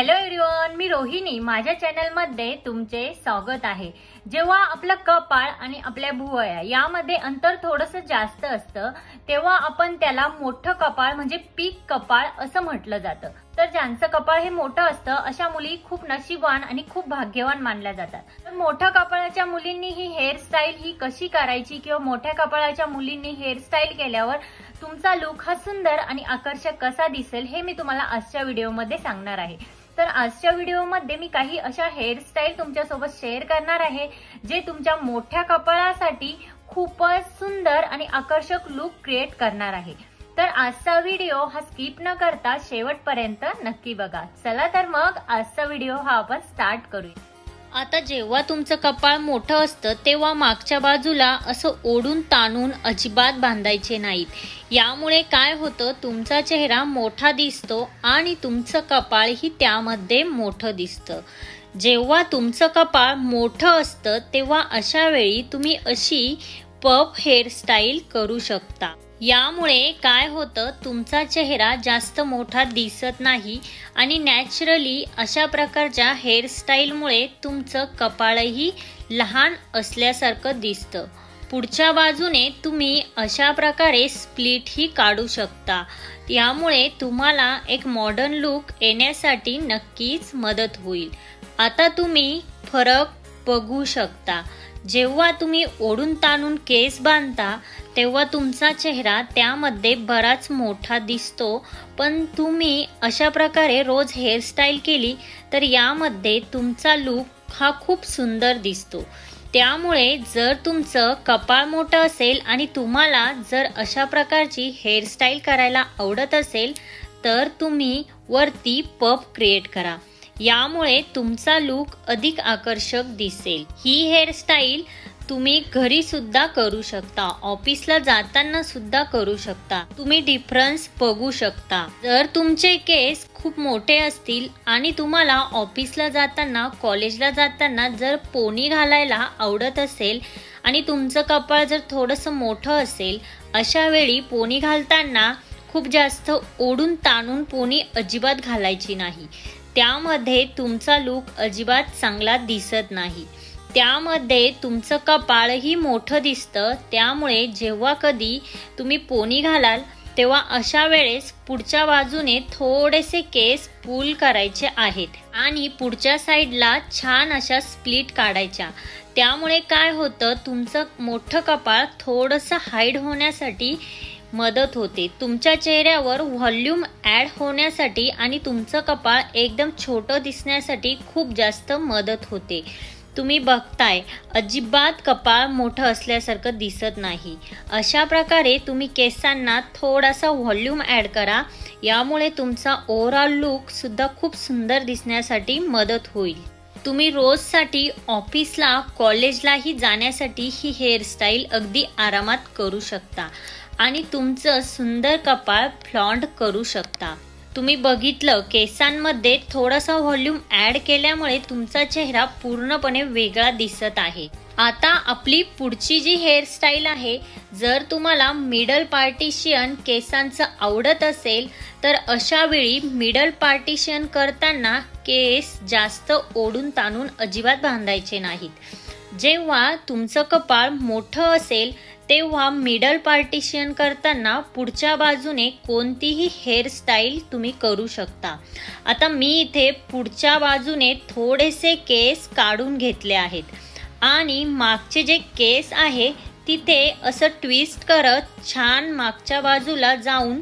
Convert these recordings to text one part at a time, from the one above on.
Hello everyone, मी रोहिणी. माझ्या चॅनलमध्ये तुमचे स्वागत आहे. जेव्हा आपलं कपाळ आणि आपल्या भुवया यामध्ये अंतर थोडंसं जास्त असतं तेव्हा आपण त्याला मोठं कपाळ म्हणजे पीक कपाळ असं म्हटलं जातं. तर ज्यांचं कपाळ हे मोठं असतं अशा मुली खूप नशीबवान आणि खूप भाग्यवान मानल्या जातात. तर मोठ्या कपाळाच्या मुलींनी ही हेअरस्टाईल ही कशी करायची किंवा मोठ्या कपाळाच्या मुलींनी हेअरस्टाईल केल्यावर तुमचा लुक हा सुंदर आणि आकर्षक कसा दिसेल हे मी तुम्हाला आजच्या व्हिडिओमध्ये सांगणार आहे. तर आजच्या व्हिडिओमध्ये मी काही अशा हेअरस्टाईल तुमच्यासोबत शेअर करणार आहे जे तुमच्या मोठ्या कपाळासाठी खूपच सुंदर आणि आकर्षक लुक क्रिएट करणार आहे. तर आजचा व्हिडिओ हा स्किप न करता शेवटपर्यंत नक्की बघा. चला तर मग आजचा व्हिडिओ हा आपण स्टार्ट करूया. आता जेव्हा तुमचं कपाळ मोठं असतं तेव्हा मागच्या बाजूला असं ओढून ताणून अजिबात बांधायचे नाहीत. यामुळे काय होतं, तुमचा चेहरा मोठा दिसतो आणि तुमचं कपाळही त्यामध्ये मोठं दिसतं. जेव्हा तुमचं कपाळ मोठं असतं तेव्हा अशा वेळी तुम्ही अशी पफ हेअरस्टाईल करू शकता. यामुळे काय होतं, तुमचा चेहरा जास्त मोठा दिसत नाही आणि नॅचरली अशा प्रकारच्या हेअरस्टाईलमुळे तुमचं कपाळही लहान असल्यासारखं दिसतं. पुढच्या बाजूने तुम्ही अशा प्रकारे स्प्लिटही काढू शकता. यामुळे तुम्हाला एक मॉडर्न लुक येण्यासाठी नक्कीच मदत होईल. आता तुम्ही फरक बघू शकता. जेव्हा तुम्ही ओढून ताणून केस बांधता तेव्हा तुमचा चेहरा त्यामध्ये बराच मोठा दिसतो, पण तुम्ही अशा प्रकारे रोज हेअरस्टाईल केली तर यामध्ये तुमचा लुक हा खूप सुंदर दिसतो. त्यामुळे जर तुमचं कपाळ मोठं असेल आणि तुम्हाला जर अशा प्रकारची हेअरस्टाईल करायला आवडत असेल तर तुम्ही वरती पफ क्रिएट करा. यामुळे तुमचा लुक अधिक आकर्षक दिसेल. ही हेअरस्टाईल तुम्ही घरी सुद्धा करू शकता, ऑफिसला जाताना सुद्धा करू शकता. तुम्ही डिफरन्स बघू शकता. जर तुमचे केस खूप मोठे असतील आणि तुम्हाला ऑफिसला जाताना कॉलेजला जाताना जर पोनी घालायला आवडत असेल आणि तुमचं कपाळ जर थोडंसं मोठं असेल, अशा वेळी पोनी घालताना खूप जास्त ओढून ताणून पोनी अजिबात घालायची नाही. त्यामध्ये तुमचा लुक अजिबात चांगला दिसत नाही. त्यामध्ये तुमचं कपाळही मोठं दिसतं. त्यामुळे जेव्हा कधी तुम्ही पोनी घालाल तेव्हा अशा वेळेस पुढच्या बाजूने थोडेसे केस पुल करायचे आहेत आणि पुढच्या साईडला छान अशा स्प्लिट काढायच्या. त्यामुळे काय होतं, तुमचं मोठं कपाळ थोडंसं हाईड होण्यासाठी मदत होते. तुमच्या चेहऱ्यावर व्हॉल्यूम ॲड होण्यासाठी आणि तुमचं कपाळ एकदम छोटं दिसण्यासाठी खूप जास्त मदत होते. तुम्ही बघताय अजिबात कपाळ मोठं असल्यासारखं दिसत नाही. अशा प्रकारे तुम्ही केसांना थोडासा व्हॉल्यूम ॲड करा. यामुळे तुमचा ओव्हरऑल लुक सुद्धा खूप सुंदर दिसण्यासाठी मदत होईल. तुम्ही रोजसाठी ऑफिसला कॉलेजलाही जाण्यासाठी ही हेअरस्टाईल अगदी आरामात करू शकता आणि तुमचं सुंदर कपाळ फ्लॉन्ट करू शकता. तुम्ही बघितलं, केसांमध्ये थोडासा व्हॉल्यूम ॲड केल्यामुळे तुमचा चेहरा पूर्णपणे वेगळा दिसत आहे. आता आपली पुढची जी हेअरस्टाईल आहे, जर तुम्हाला मिडल पार्टिशन केसांचं आवडत असेल तर अशा वेळी मिडल पार्टिशन करताना केस जास्त ओढून ताणून अजिबात बांधायचे नाहीत. जेव्हा तुमचं कपाळ मोठं असेल तेव्हा मिडल पार्टिशन करताना पुढच्या बाजूने कोणतीही हेअरस्टाईल तुम्ही करू शकता. आता मी इथे पुढच्या बाजूने थोडेसे केस काढून घेतले आहेत आणि मागचे जे केस आहे तिथे असं ट्विस्ट करत छान मागच्या बाजूला जाऊन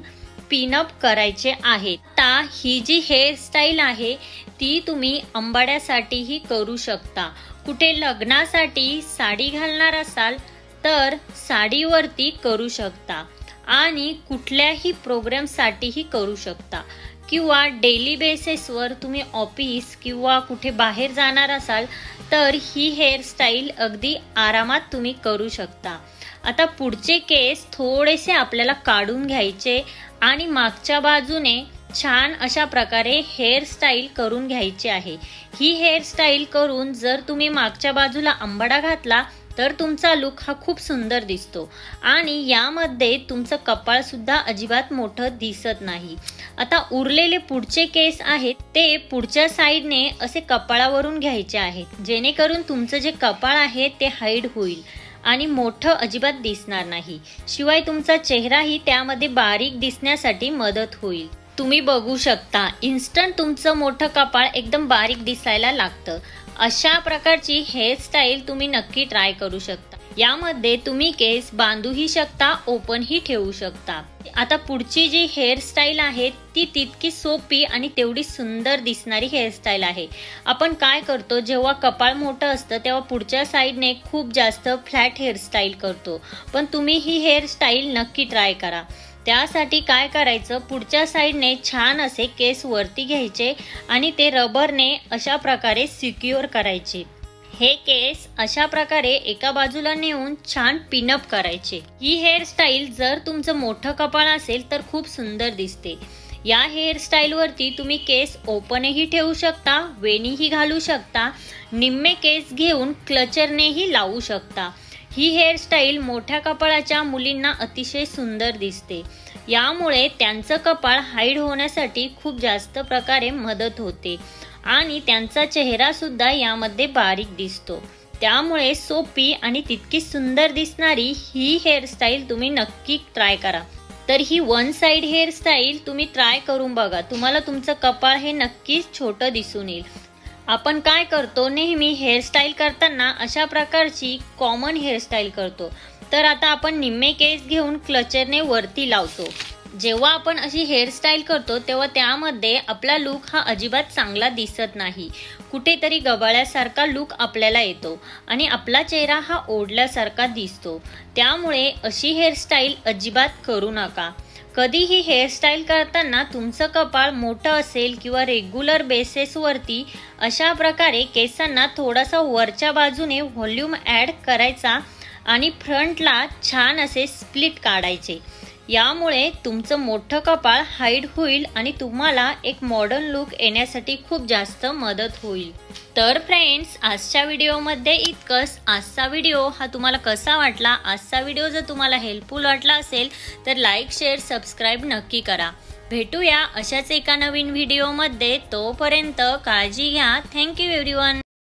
पिनअप करायचे आहेत. आता ही जी हेअरस्टाईल आहे ती तुम्ही अंबाड्यासाठीही करू शकता. कुठे लग्नासाठी साडी घालणार असाल तर साडीवरती करू शकता आणि कुठल्याही प्रोग्रामसाठीही करू शकता किंवा डेली बेसिसवर तुम्ही ऑफिस किंवा कुठे बाहेर जाणार असाल तर ही हेअरस्टाईल अगदी आरामात तुम्ही करू शकता. आता पुढचे केस थोडेसे आपल्याला काढून घ्यायचे आणि मागच्या बाजूने छान अशा प्रकारे हेअरस्टाईल करून घ्यायची आहे. ही हेअरस्टाईल करून जर तुम्ही मागच्या बाजूला अंबाडा घातला तर तुमचा लुक हा खूप सुंदर दिसतो आणि यामध्ये तुमचं कपाळ सुद्धा अजिबात मोठं दिसत नाही। आता उरलेले पुढचे केस आहेत ते पुढच्या साईडने असे कपाळावरून घ्यायचे आहेत, जेणेकरून तुमचं जे कपाळ आहे ते हाईड होईल आणि मोठं अजिबात दिसणार नाही। शिवाय तुमचा चेहराही त्यामध्ये बारीक दिसण्यासाठी मदत होईल। तुम्ही बघू शकता इन्स्टंट तुमचं मोठं कपाळ एकदम बारीक दिसायला लागतं। अशा प्रकारची हेअरस्टाईल तुम्ही नक्की ट्राय करू शकता। यामध्ये तुम्ही केस बांधूही शकता, ओपनही ठेवू शकता। आता पुढची जी हेअरस्टाईल आहे ती तितकी सोपी आणि तेवढी सुंदर दिसणारी हेअरस्टाईल आहे। आपण काय करतो, जेव्हा कपाळ मोठं असतं तेव्हा पुढच्या साईडने खूप जास्त फ्लॅट हेअरस्टाईल करतो, पण तुम्ही ही हेअरस्टाईल नक्की ट्राय करा। त्यासाठी काय करायचं, पुढच्या साईडने छान असे केस वरती घ्यायचे आणि ते रबरने अशा प्रकारे सिक्युअर करायचे। हे केस अशा प्रकारे एका बाजूला नेऊन छान पिनअप करायचे। ही हेअरस्टाईल जर तुमचं मोठं कपाळ असेल तर खूप सुंदर दिसते। या हेअरस्टाईल वरती तुम्ही केस ओपनही ठेवू शकता, वेणीही घालू शकता, निम्मे केस घेऊन क्लचरनेही लावू शकता। ही हेअरस्टाईल मोठ्या कपाळाच्या मुलींना अतिशय सुंदर दिसते। यामुळे त्यांचं कपाळ हाईड होण्यासाठी खूप जास्त प्रकारे मदत होते आणि त्यांचा चेहरा सुद्धा यामध्ये बारीक दिसतो। त्यामुळे सोपी आणि तितकी सुंदर दिसणारी ही हेअरस्टाईल तुम्ही नक्की ट्राय करा। तर ही वन साइड हेअरस्टाईल तुम्ही ट्राय करून बघा, तुम्हाला तुमचं कपाळ हे नक्कीच छोटं दिसून येईल। आपण काय करतो, नेहमी हेअरस्टाईल करताना अशा प्रकारची कॉमन हेअरस्टाईल करतो, तर आता आपण निम्मे केस घेऊन क्लचरने वरती लावतो। जेव्हा आपण अशी हेअरस्टाईल करतो तेव्हा त्यामध्ये आपला लुक हा अजिबात चांगला दिसत नाही, कुठेतरी गबाळ्यासारखा लुक आपल्याला येतो आणि आपला चेहरा हा ओढल्यासारखा दिसतो। त्यामुळे अशी हेअरस्टाईल अजिबात करू नका। कधीही हेअरस्टाईल करताना तुमचं कपाळ मोठं असेल किंवा रेग्युलर बेसिसवरती अशा प्रकारे केसांना थोडासा वरच्या बाजूने व्हॉल्यूम ॲड करायचा आणि फ्रंटला छान असे स्प्लिट काढायचे। यामुळे तुमचं मोठं कपाळ हाईड होईल आणि तुम्हाला एक मॉडर्न लुक येण्यासाठी खूप जास्त मदत होईल। तर फ्रेंड्स, आजच्या व्हिडिओमध्ये इतकंच। आजचा व्हिडिओ हा तुम्हाला कसा वाटला? आजचा व्हिडिओ जर तुम्हाला हेल्पफुल वाटला असेल तर लाईक, शेअर, सबस्क्राईब नक्की करा। भेटूया अशाच एका नवीन व्हिडिओमध्ये, तोपर्यंत काळजी घ्या। Thank you everyone.